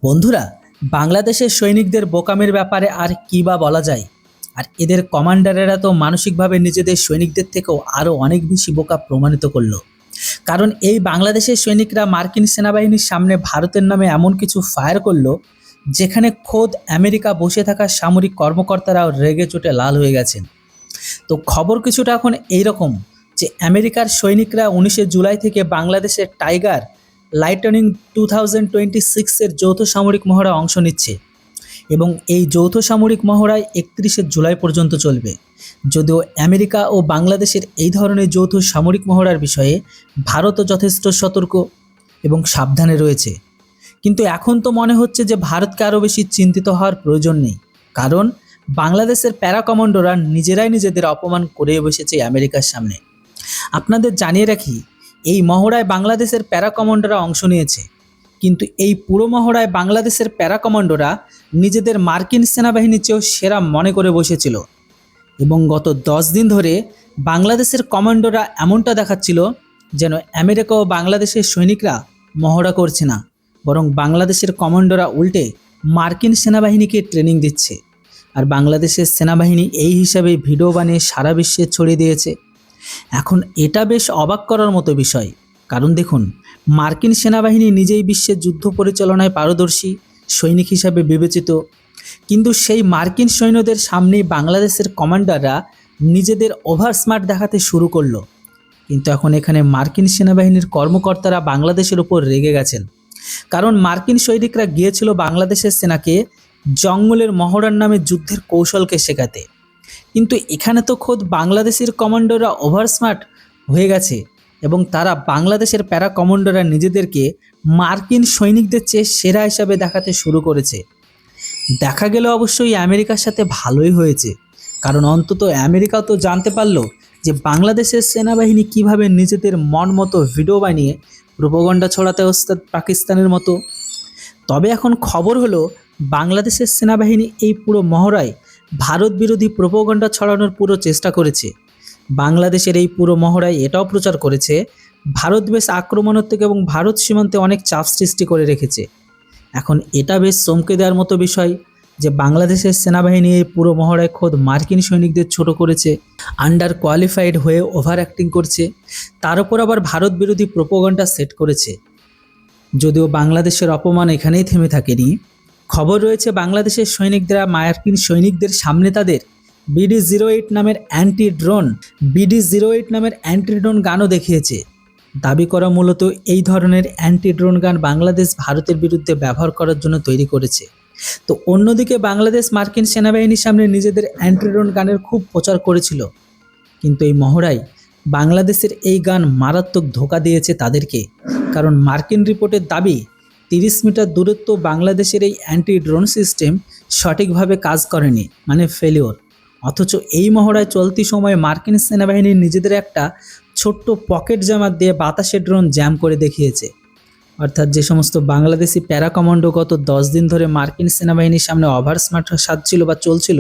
বন্ধুরা, বাংলাদেশের সৈনিকদের বোকামির ব্যাপারে আর কী বা বলা যায়। আর এদের কমান্ডারেরা তো মানসিকভাবে নিজেদের সৈনিকদের থেকেও আরও অনেক বেশি বোকা প্রমাণিত করলো। কারণ এই বাংলাদেশের সৈনিকরা মার্কিন সেনাবাহিনীর সামনে ভারতের নামে এমন কিছু ফায়ার করলো, যেখানে খোদ আমেরিকা বসে থাকা সামরিক কর্মকর্তারাও রেগে চোটে লাল হয়ে গেছেন। তো খবর কিছুটা এখন এইরকম যে আমেরিকার সৈনিকরা 19শে জুলাই থেকে বাংলাদেশের টাইগার লাইটনিং 2026-এর যৌথ সামরিক মহড়ায় অংশ নিচ্ছে এবং এই যৌথ সামরিক মহড়ায় 31শে জুলাই পর্যন্ত চলবে। যদিও আমেরিকা ও বাংলাদেশের এই ধরনের যৌথ সামরিক মহড়ার বিষয়ে ভারতও যথেষ্ট সতর্ক এবং সাবধানে রয়েছে, কিন্তু এখন তো মনে হচ্ছে যে ভারতকে আরও বেশি চিন্তিত হওয়ার প্রয়োজন নেই, কারণ বাংলাদেশের প্যারা কমান্ডোরা নিজেরাই নিজেদের অপমান করে বসেছে আমেরিকার সামনে। আপনাদের জানিয়ে রাখি, এই মহড়ায় বাংলাদেশের প্যারা কমান্ডোরা অংশ নিয়েছে, কিন্তু এই পুরো মহড়ায় বাংলাদেশের প্যারা কমান্ডোরা নিজেদের মার্কিন সেনাবাহিনীর চেয়েও সেরা মনে করে বসেছিল এবং গত 10 দিন ধরে বাংলাদেশের কমান্ডোরা এমনটা দেখাচ্ছিল যেন আমেরিকা ও বাংলাদেশের সৈনিকরা মহড়া করছে না, বরং বাংলাদেশের কমান্ডোরা উল্টে মার্কিন সেনাবাহিনীকে ট্রেনিং দিচ্ছে। আর বাংলাদেশের সেনাবাহিনী এই হিসাবে ভিডিও বানিয়ে সারা বিশ্বে ছড়িয়ে দিয়েছে। এখন এটা বেশ অবাক করার মতো বিষয়, কারণ দেখুন, মার্কিন সেনাবাহিনী নিজেই বিশ্বের যুদ্ধ পরিচালনায় পারদর্শী সৈনিক হিসাবে বিবেচিত, কিন্তু সেই মার্কিন সৈন্যদের সামনেই বাংলাদেশের কমান্ডাররা নিজেদের ওভার স্মার্ট দেখাতে শুরু করলো। কিন্তু এখন এখানে মার্কিন সেনাবাহিনীর কর্মকর্তারা বাংলাদেশের উপর রেগে গেছেন, কারণ মার্কিন সৈনিকরা গিয়েছিল বাংলাদেশের সেনাকে জঙ্গলের মহড়ার নামে যুদ্ধের কৌশলকে শেখাতে, কিন্তু এখানে তো খোদ বাংলাদেশের কমান্ডোরা ওভার স্মার্ট হয়ে গেছে এবং তারা বাংলাদেশের প্যারা কমান্ডোরা নিজেদেরকে মার্কিন সৈনিকদের চেয়ে সেরা হিসাবে দেখাতে শুরু করেছে। দেখা গেল অবশ্যই আমেরিকার সাথে ভালোই হয়েছে, কারণ অন্তত আমেরিকাও তো জানতে পারলো যে বাংলাদেশের সেনাবাহিনী কিভাবে নিজেদের মন মতো ভিডিও বানিয়ে প্রোপাগান্ডা ছড়াতে ওস্তাদ পাকিস্তানের মতো। তবে এখন খবর হলো, বাংলাদেশের সেনাবাহিনী এই পুরো মহড়ায় ভারত বিরোধী প্রোপাগান্ডা ছড়ানোর পুরো চেষ্টা করেছে। বাংলাদেশের এই পুরো মহড়ায় এটাও প্রচার করেছে ভারত বেশ আক্রমণাত্মক এবং ভারত সীমান্তে অনেক চাপ সৃষ্টি করে রেখেছে। এখন এটা বেশ চমকে দেওয়ার মতো বিষয় যে বাংলাদেশের সেনাবাহিনী এই পুরো মহড়ায় খোদ মার্কিন সৈনিকদের ছোট করেছে, আন্ডার কোয়ালিফাইড হয়ে ওভার অ্যাক্টিং করছে, তার উপর আবার ভারত বিরোধী প্রোপাগান্ডা সেট করেছে। যদিও বাংলাদেশের অপমান এখানেই থেমে থাকেনি, খবর রয়েছে বাংলাদেশের সৈনিকরা মার্কিন সৈনিকদের সামনে তাদের BD-08 নামের অ্যান্টি ড্রোন গানও দেখিয়েছে। দাবি করা মূলত এই ধরনের অ্যান্টি ড্রোন গান বাংলাদেশ ভারতের বিরুদ্ধে ব্যবহার করার জন্য তৈরি করেছে। তো অন্যদিকে বাংলাদেশ মার্কিন সেনাবাহিনীর সামনে নিজেদের অ্যান্টি ড্রোন গানের খুব প্রচার করেছিল, কিন্তু এই মহড়ায় বাংলাদেশের এই গান মারাত্মক ধোঁকা দিয়েছে তাদেরকে, কারণ মার্কিন রিপোর্টের দাবি 30 মিটার দূরত্ব বাংলাদেশের এই অ্যান্টি ড্রোন সিস্টেম সঠিকভাবে কাজ করেনি, মানে ফেলিওর। অথচ এই মহড়ায় চলতি সময়ে মার্কিন সেনাবাহিনী নিজেদের একটা ছোট্ট পকেট জামার দিয়ে বাতাসে ড্রোন জ্যাম করে দেখিয়েছে। অর্থাৎ যে সমস্ত বাংলাদেশি প্যারা কমান্ডো গত 10 দিন ধরে মার্কিন সেনাবাহিনীর সামনে ওভার স্মার্ট সাজছিল বা চলছিল,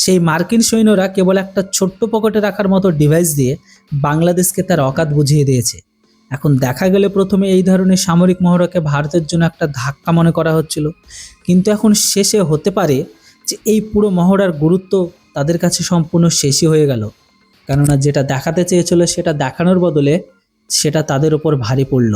সেই মার্কিন সৈন্যরা কেবল একটা ছোট্ট পকেটে রাখার মতো ডিভাইস দিয়ে বাংলাদেশকে তার অকাত বুঝিয়ে দিয়েছে। এখন দেখা গেলে প্রথমে এই ধরনের সামরিক মহড়াকে ভারতের জন্য একটা ধাক্কা মনে করা হচ্ছিল, কিন্তু এখন শেষে হতে পারে যে এই পুরো মহড়ার গুরুত্ব তাদের কাছে সম্পূর্ণ শেষই হয়ে গেল, কেননা যেটা দেখাতে চেয়েছিল সেটা দেখানোর বদলে সেটা তাদের উপর ভারী পড়ল।